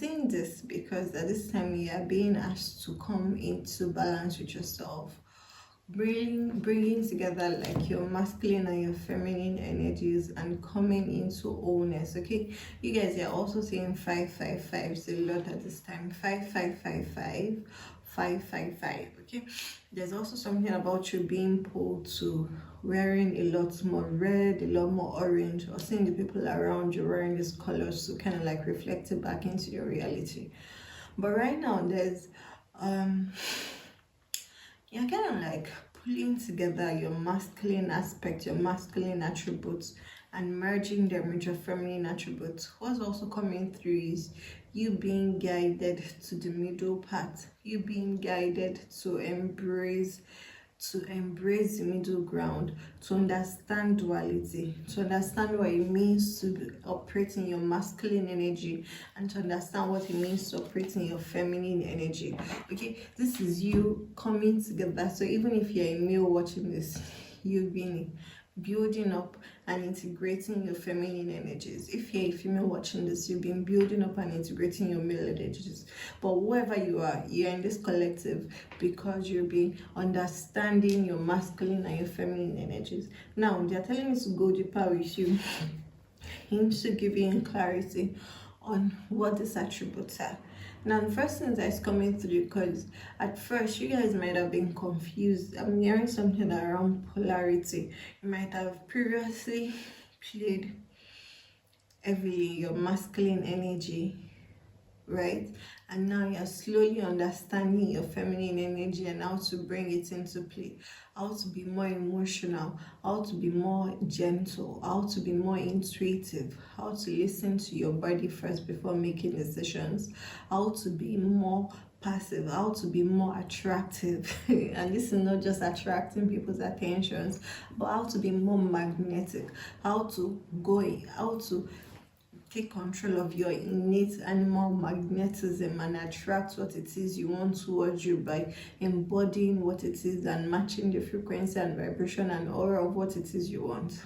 saying this because at this time you are being asked to come into balance with yourself, bringing together like your masculine and your feminine energies and coming into wholeness. Okay, you guys are also saying 555. It's a lot at this time. 5555, 555. Okay, there's also something about you being pulled to wearing a lot more red, a lot more orange, or seeing the people around you wearing these colors to kind of like reflect it back into your reality. But right now there's you're kind of like pulling together your masculine aspect, your masculine attributes, and merging them with your feminine attributes. What's also coming through is you being guided to the middle part, you being guided to embrace the middle ground, to understand duality, to understand what it means to operate in your masculine energy, and to understand what it means to operate in your feminine energy. Okay, this is you coming together. So even if you're a male watching this, you've been building up and integrating your feminine energies. If you're a female watching this, you've been building up and integrating your male energies. But whoever you are, you're in this collective because you've been understanding your masculine and your feminine energies. Now they're telling me to go deeper with you into giving clarity on what these attributes are. Now, the first thing that's coming through, because at first you guys might have been confused. I'm hearing something around polarity. You might have previously played heavily your masculine energy, right? And now you're slowly understanding your feminine energy and how to bring it into play, how to be more emotional, how to be more gentle, how to be more intuitive, how to listen to your body first before making decisions, how to be more passive, how to be more attractive. And this is not just attracting people's attentions, but how to be more magnetic, how to take control of your innate animal magnetism and attract what it is you want towards you by embodying what it is and matching the frequency and vibration and aura of what it is you want.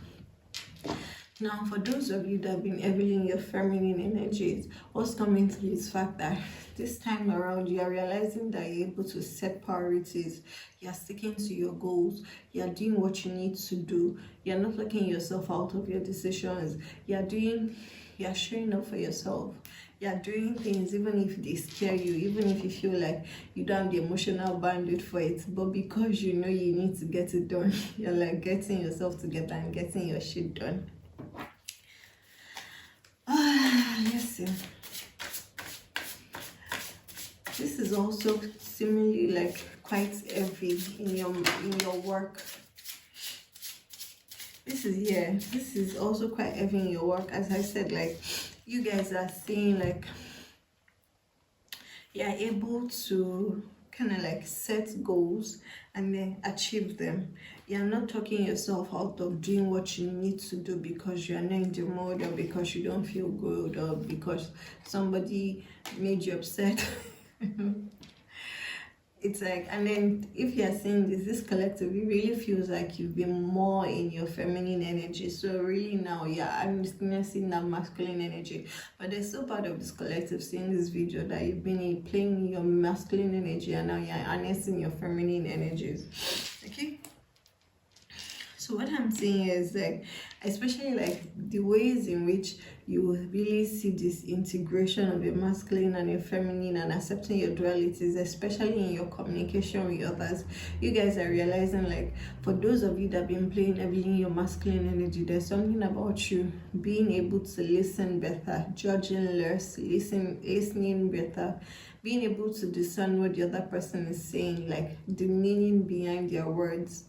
Now, for those of you that have been heavily in your feminine energies, what's coming through is the fact that this time around you are realizing that you're able to set priorities, you're sticking to your goals, you're doing what you need to do, you're not locking yourself out of your decisions, you're showing up for yourself. You're doing things even if they scare you, even if you feel like you don't have the emotional bandwidth for it, but because you know you need to get it done, you're like getting yourself together and getting your shit done. Listen, this is also seemingly like quite heavy in your work. This is also quite heavy in your work. As I said, like you guys are seeing like you're able to kind of like set goals and then achieve them. You're not talking yourself out of doing what you need to do because you're not in the mood, or because you don't feel good, or because somebody made you upset. It's like, and then if you're seeing this collective, it really feels like you've been more in your feminine energy. So really now, yeah, I'm seeing that masculine energy. But there's still part of this collective seeing this video that you've been playing your masculine energy and now you're harnessing your feminine energies. Okay? So what I'm saying is like, especially like the ways in which you will really see this integration of your masculine and your feminine and accepting your dualities, especially in your communication with others. You guys are realizing like, for those of you that have been playing heavily in your masculine energy, there's something about you being able to listen better, judging less, listening better, being able to discern what the other person is saying, like the meaning behind their words,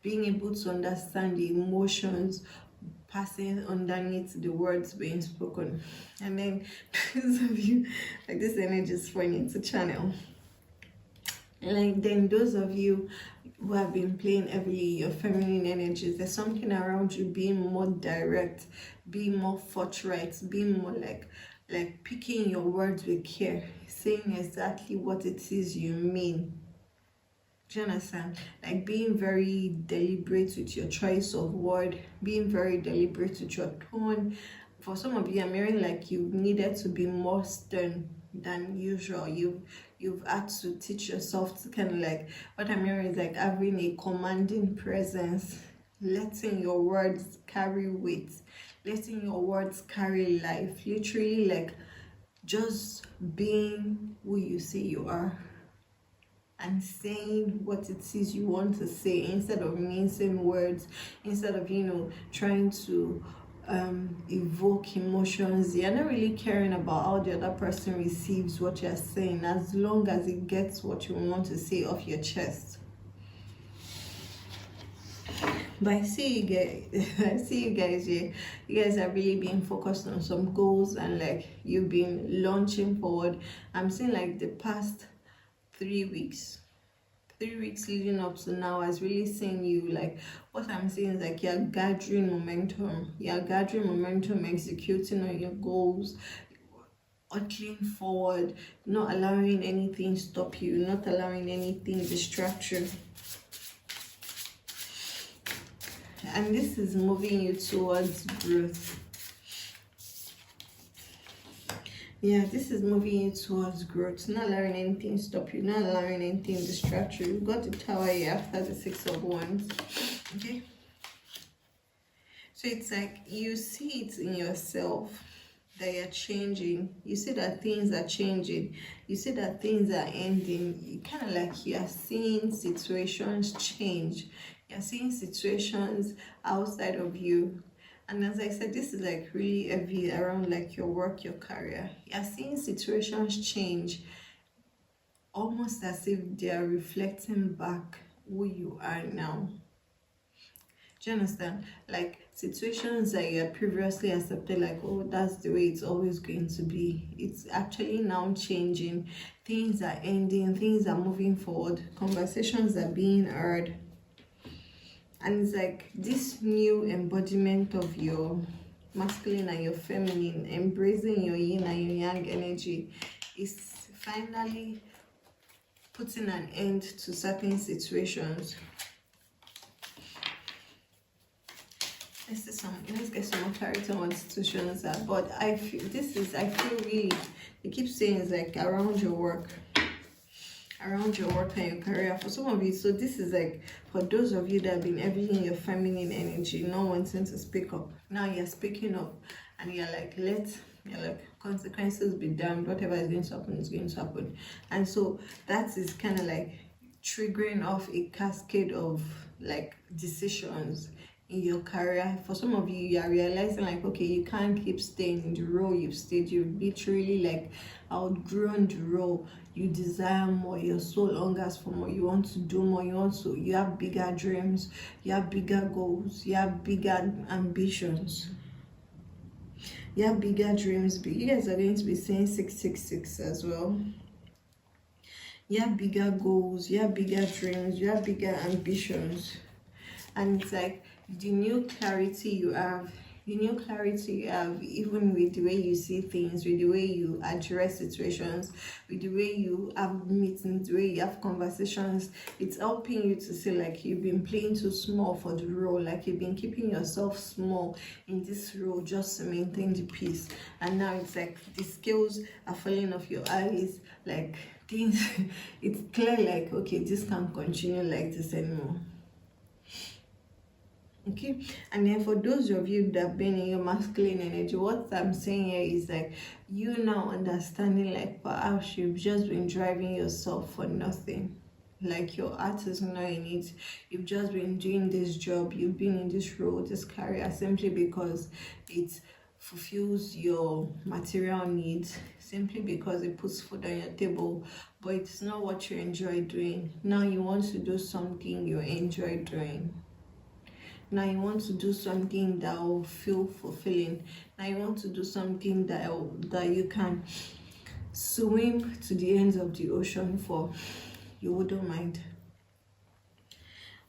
being able to understand the emotions passing underneath the words being spoken. And then those of you, like this energy is funny to channel. And like then those of you who have been playing heavily your feminine energies, there's something around you being more direct, being more forthright, being more like picking your words with care, saying exactly what it is you mean. Do you understand? Like being very deliberate with your choice of word, being very deliberate with your tone. For some of you, I'm hearing like you needed to be more stern than usual. You've had to teach yourself to kind of like, what I'm hearing is like having a commanding presence, letting your words carry weight, letting your words carry life, literally like just being who you say you are and saying what it is you want to say instead of mincing words, instead of, you know, trying to evoke emotions. You're not really caring about how the other person receives what you're saying, as long as it gets what you want to say off your chest. But I see you guys, I see you guys here. You guys are really being focused on some goals, and like you've been launching forward. I'm seeing like the past 3 weeks leading up to now has really seen you, like what I'm seeing is like you're gathering momentum, executing on your goals, urging forward, not allowing anything stop you, not allowing anything distract you. And this is moving you towards growth. Yeah, this is moving you towards growth, not allowing anything stop you, not allowing anything distract you. You've got the Tower here after the Six of Wands. Okay? So it's like you see it in yourself that you're changing. You see that things are changing. You see that things are ending. You kind of like you're seeing situations change. You're seeing situations outside of you. And as I said, this is like really heavy around like your work, your career. You're seeing situations change, almost as if they are reflecting back who you are now. Do you understand? Like situations that you had previously accepted, like, oh, that's the way it's always going to be. It's actually now changing. Things are ending, things are moving forward, conversations are being heard. And it's like this new embodiment of your masculine and your feminine, embracing your yin and your yang energy, is finally putting an end to certain situations. Let's get some more clarity on what situations are. But I feel really, it keeps saying it's like around your work and your career for some of you. So this is like for those of you that have been heavily in your feminine energy, not wanting to speak up. Now you're speaking up, and you're like, consequences be damned, whatever is going to happen is going to happen. And so that is kind of like triggering off a cascade of like decisions in your career. For some of you, you are realizing like, okay, you can't keep staying in the role you've stayed. You've literally like outgrown the role. You desire more, your soul hungers for more, you want to do more, you have bigger dreams, you have bigger goals, you have bigger ambitions, you have bigger dreams. You guys are going to be saying 666 as well. You have bigger goals, you have bigger dreams, you have bigger ambitions. And it's like the new clarity you have, even with the way you see things, with the way you address situations, with the way you have meetings, the way you have conversations, it's helping you to see like you've been playing too small for the role, like you've been keeping yourself small in this role just to maintain the peace. And now it's like the scales are falling off your eyes, like things, it's clear like, okay, this can't continue like this anymore. Okay, and then for those of you that have been in your masculine energy, what I'm saying here is like you now understanding like perhaps you've just been driving yourself for nothing, like your heart is not in it. You've just been doing this job, you've been in this role, this career, simply because it fulfills your material needs, simply because it puts food on your table, but it's not what you enjoy doing. Now you want to do something you enjoy doing. Now you want to do something that will feel fulfilling. Now you want to do something that you can swim to the ends of the ocean for. You wouldn't mind.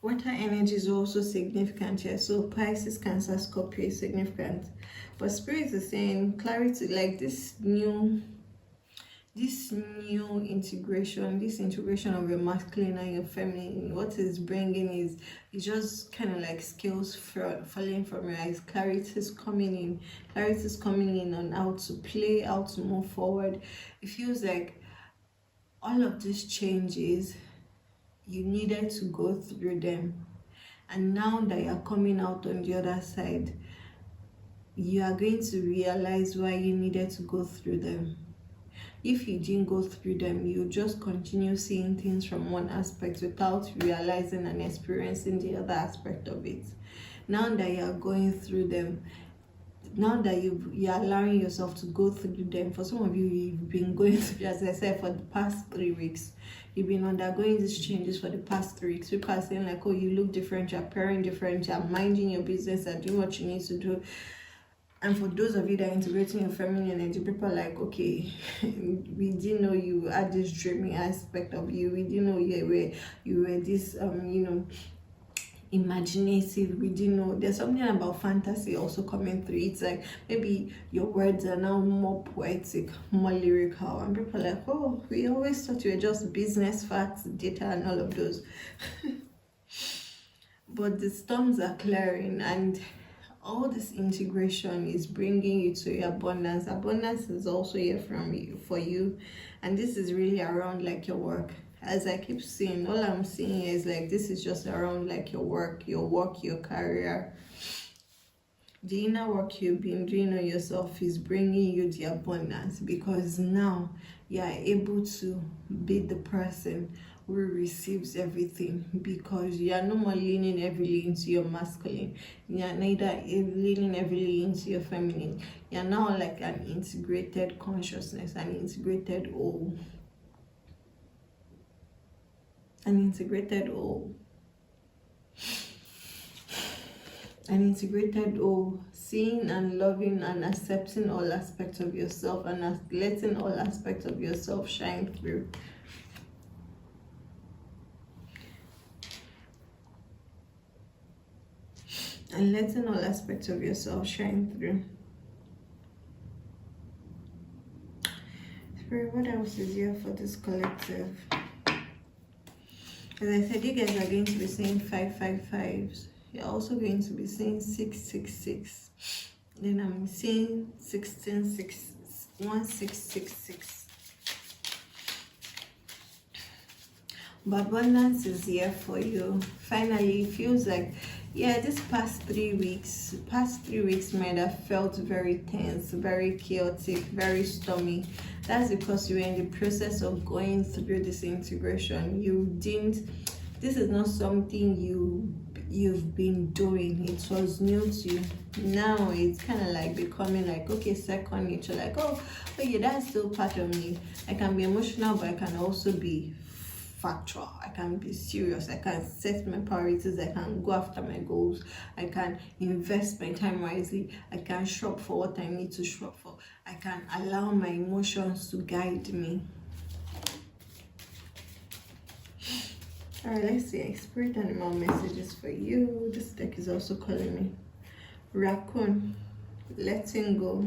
Water energy is also significant here. So Pisces, Cancer, Scorpio is significant. But Spirit is saying clarity, like this new this new integration, this integration of your masculine and your feminine, what is bringing is just kind of like scales falling from your eyes. Clarity is coming in. Clarity is coming in on how to play, how to move forward. It feels like all of these changes, you needed to go through them, and now that you're coming out on the other side, you are going to realize why you needed to go through them. If you didn't go through them, you just continue seeing things from one aspect without realizing and experiencing the other aspect of it. Now that you're going through them, now that you're allowing yourself to go through them, for some of you, you've been going through, as I said, for the past 3 weeks. You've been undergoing these changes for the past 3 weeks. People are saying like, oh, you look different, you're appearing different, you're minding your business and doing what you need to do. And for those of you that are integrating your feminine energy, people are like, okay, we didn't know you had this dreamy aspect of you. We didn't know you were this, imaginative. We didn't know. There's something about fantasy also coming through. It's like maybe your words are now more poetic, more lyrical. And people are like, oh, we always thought you were just business, facts, data, and all of those. But the storms are clearing, and all this integration is bringing you to your abundance. Abundance is also here for you, and this is really around like your work. As I keep seeing, all I'm seeing is like this is just around like your work, your career. The inner work you've been doing on yourself is bringing you the abundance, because now you are able to be the person who receives everything, because you are no more leaning heavily into your masculine. You are neither leaning heavily into your feminine. You are now like an integrated consciousness, an integrated whole. An integrated whole. An integrated whole, seeing and loving and accepting all aspects of yourself, and letting all aspects of yourself shine through. And letting all aspects of yourself shine through. Spirit, what else is here for this collective? As I said, you guys are going to be saying 555s. You're also going to be saying 666. Then I'm seeing 1666. But abundance is here for you. Finally, it feels like, yeah, this past 3 weeks might have felt very tense, very chaotic, very stormy. That's because you were in the process of going through this integration. This is not something you've been doing. It was new to you. Now it's kind of like becoming like, okay, second nature. Like, oh yeah, that's still part of me. I can be emotional, but I can also be factual. I can be serious. I can set my priorities. I can go after my goals. I can invest my time wisely. I can shop for what I need to shop for. I can allow my emotions to guide me. Alright, let's see. Spirit animal messages for you. This deck is also calling me. Raccoon, letting go.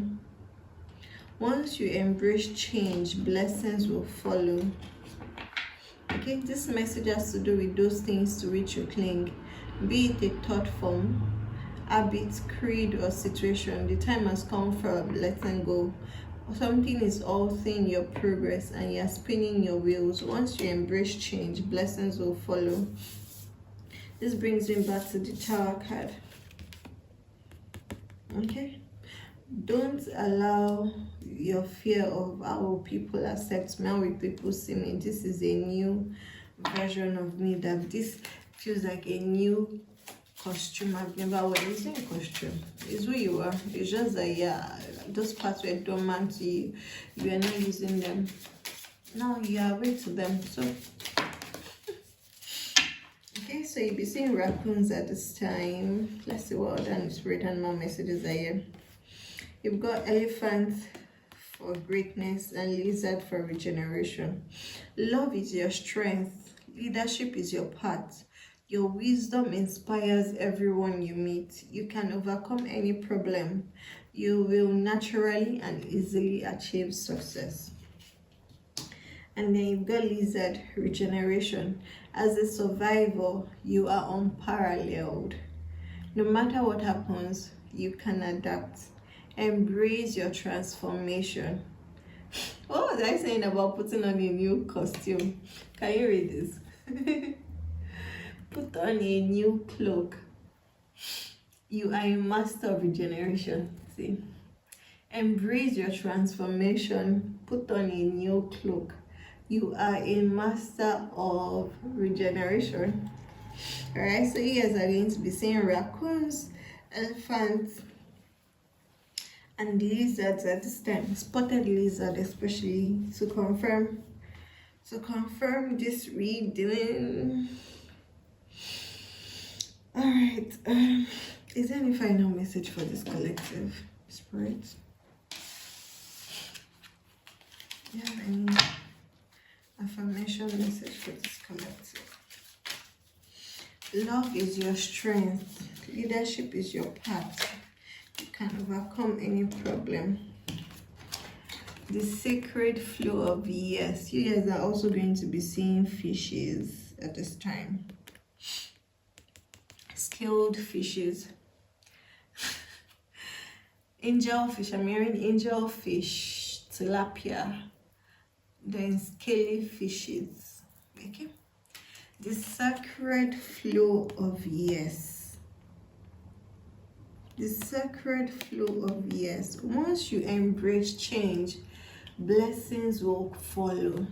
Once you embrace change, blessings will follow. Okay, this message has to do with those things to which you cling, be it a thought form, habit, creed, or situation. The time has come for letting go. Something is halting your progress and you're spinning your wheels. Once you embrace change, blessings will follow. This brings me back to the Tower card. Okay, don't allow your fear of how people accept me, how will people see me. This is a new version of me, that this feels like a new costume I've never worn. It's not a costume, it's who you are. It's just that, yeah, those parts were dormant to you. You are not using them. Now you are awake to them. So okay, so you'll be seeing raccoons at this time. Let's see what other spirit animal messages are here. You've got elephant for greatness and lizard for regeneration. Love is your strength. Leadership is your path. Your wisdom inspires everyone you meet. You can overcome any problem. You will naturally and easily achieve success. And then you've got lizard, regeneration. As a survivor, you are unparalleled. No matter what happens, you can adapt. Embrace your transformation. What was I saying about putting on a new costume? Can you read this? Put on a new cloak. You are a master of regeneration. See? Embrace your transformation. Put on a new cloak. You are a master of regeneration. Alright, so you guys are going to be seeing raccoons, elephants, and lizards at this time. Spotted lizard especially, to confirm this reading. Alright, is there any final message for this collective, Spirit? Do you have any affirmation message for this collective? Love is your strength. Leadership is your path. You can overcome any problem. The sacred flow of yes. You guys are also going to be seeing fishes at this time. Scaled fishes. Angelfish. I'm hearing angelfish, tilapia, then scaly fishes. Okay. The sacred flow of yes. The sacred flow of yes. Once you embrace change, blessings will follow.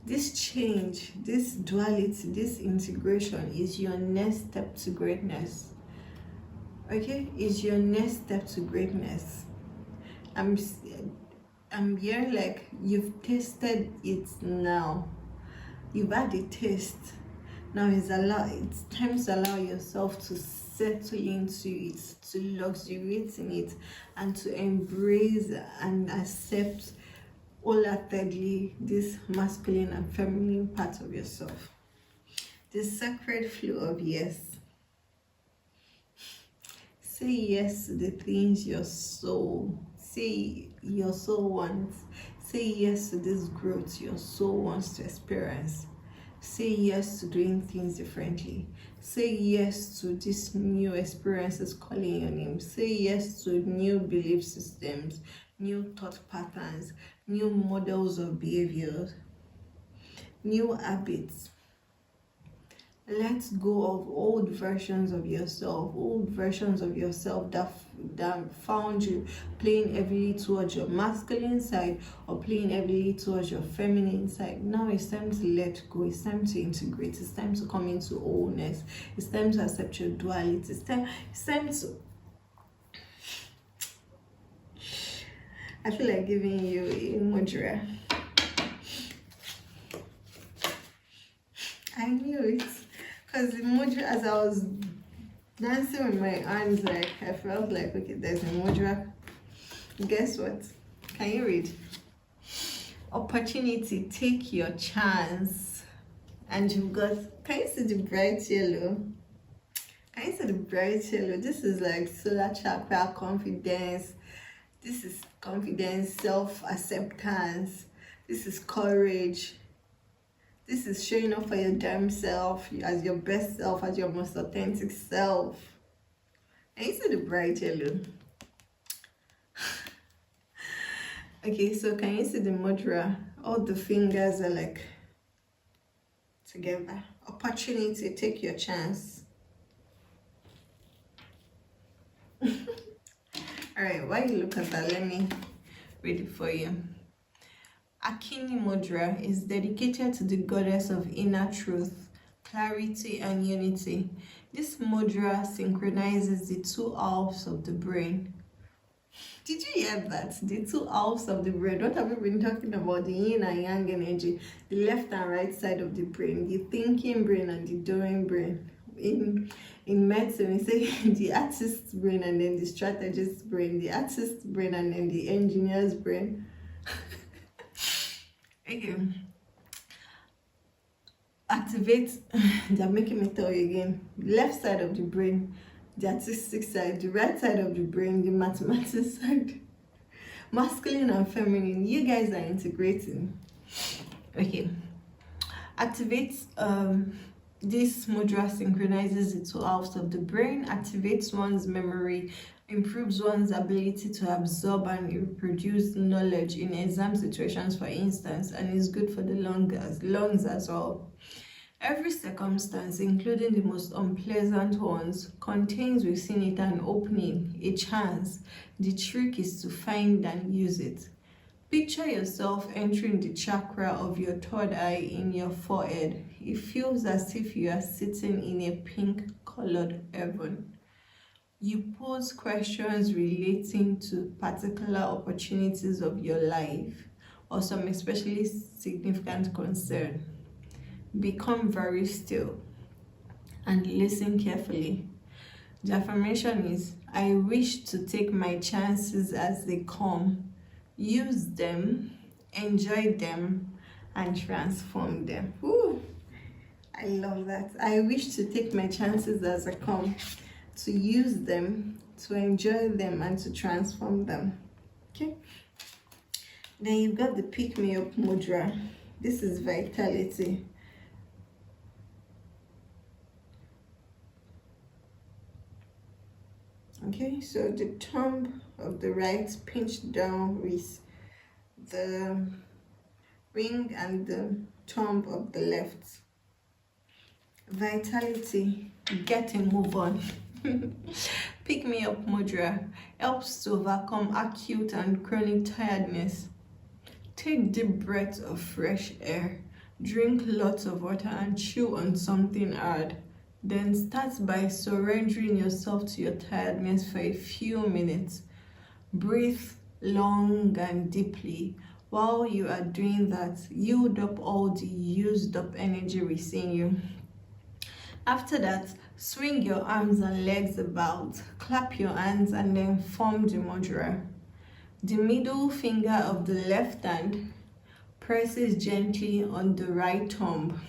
This change, this duality, this integration is your next step to greatness. Okay? Is your next step to greatness. I'm here like you've tasted it now. You've had a taste. Now it's time to allow yourself to settle into it, to luxuriate in it, and to embrace and accept wholeheartedly this masculine and feminine part of yourself. The sacred flow of yes. Say yes to the things your soul wants. Say yes to this growth your soul wants to experience. Say yes to doing things differently. Say yes to these new experiences calling your name. Say yes to new belief systems, new thought patterns, new models of behavior, new habits. Let go of old versions of yourself that found you playing heavily towards your masculine side or playing heavily towards your feminine side. Now it's time to let go. It's time to integrate. It's time to come into wholeness. It's time to accept your duality. It's time to... I feel like giving you a mudra. I knew it. Because the mudra, as I was dancing with my hands, like I felt like, okay, there's a mudra. Guess what? Can you read? Opportunity, take your chance. And you've got, can you see the bright yellow? Can you see the bright yellow? This is like solar chakra, confidence. This is confidence, self-acceptance. This is courage. This is showing up for your damn self, as your best self, as your most authentic self. And you see the bright yellow. Okay, so can you see the mudra? All the fingers are like together. Opportunity, take your chance. Alright, while you look at that, let me read it for you. Akini Mudra is dedicated to the goddess of inner truth, clarity, and unity. This mudra synchronizes the two halves of the brain. Did you hear that? The two halves of the brain. What have we been talking about? The yin and yang energy, the left and right side of the brain, the thinking brain and the doing brain. In medicine, we say the artist's brain and then the strategist's brain, the artist's brain and then the engineer's brain. Okay. Activate. They're making me tell you again. Left side of the brain, the artistic side, the right side of the brain, the mathematics side. Masculine and feminine, you guys are integrating. Okay. Activates this mudra synchronizes the two halves of the brain, activates one's memory, improves one's ability to absorb and reproduce knowledge in exam situations, for instance, and is good for the lungs as well. Every circumstance, including the most unpleasant ones, contains within it an opening, a chance. The trick is to find and use it. Picture yourself entering the chakra of your third eye in your forehead. It feels as if you are sitting in a pink-colored heaven. You pose questions relating to particular opportunities of your life or some especially significant concern. Become very still and listen carefully. The affirmation is, I wish to take my chances as they come. Use them, enjoy them, and transform them. Ooh, I love that. I wish to take my chances as they come, to use them, to enjoy them, and to transform them. Okay. Then you've got the pick me up mudra. This is vitality. Okay, so the thumb of the right pinched down with the ring and the thumb of the left. Vitality, get a move on. Pick me up mudra helps to overcome acute and chronic tiredness. Take deep breaths of fresh air, drink lots of water, and chew on something hard. Then start by surrendering yourself to your tiredness for a few minutes. Breathe long and deeply. While you are doing that, yield up all the used up energy within you. After that, swing your arms and legs about, clap your hands, and then form the mudra. The middle finger of the left hand presses gently on the right thumb.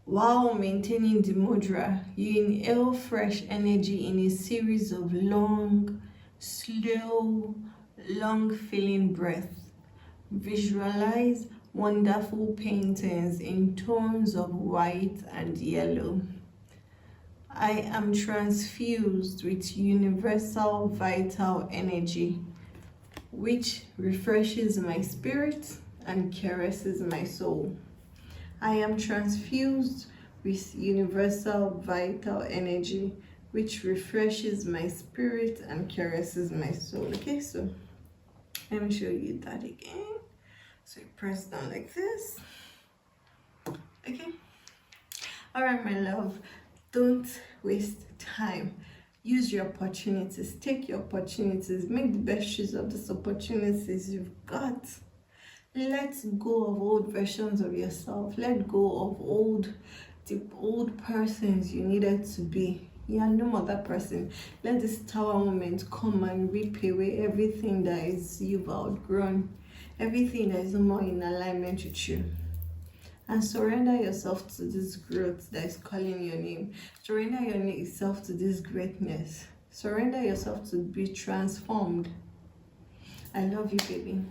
While maintaining the mudra, you inhale fresh energy in a series of long, slow, long-filling breaths. Visualize wonderful paintings in tones of white and yellow. I am transfused with universal vital energy, which refreshes my spirit and caresses my soul. I am transfused with universal vital energy, which refreshes my spirit and caresses my soul. Okay, so let me show you that again. So you press down like this. Okay. All right, my love. Don't waste time. Use your opportunities. Take your opportunities. Make the best use of these opportunities you've got. Let go of old versions of yourself. Let go of the old persons you needed to be. You are no more that person. Let this tower moment come and rip away everything that is you've outgrown, everything that is no more in alignment with you. And surrender yourself to this growth that is calling your name. Surrender yourself to this greatness. Surrender yourself to be transformed. I love you, baby.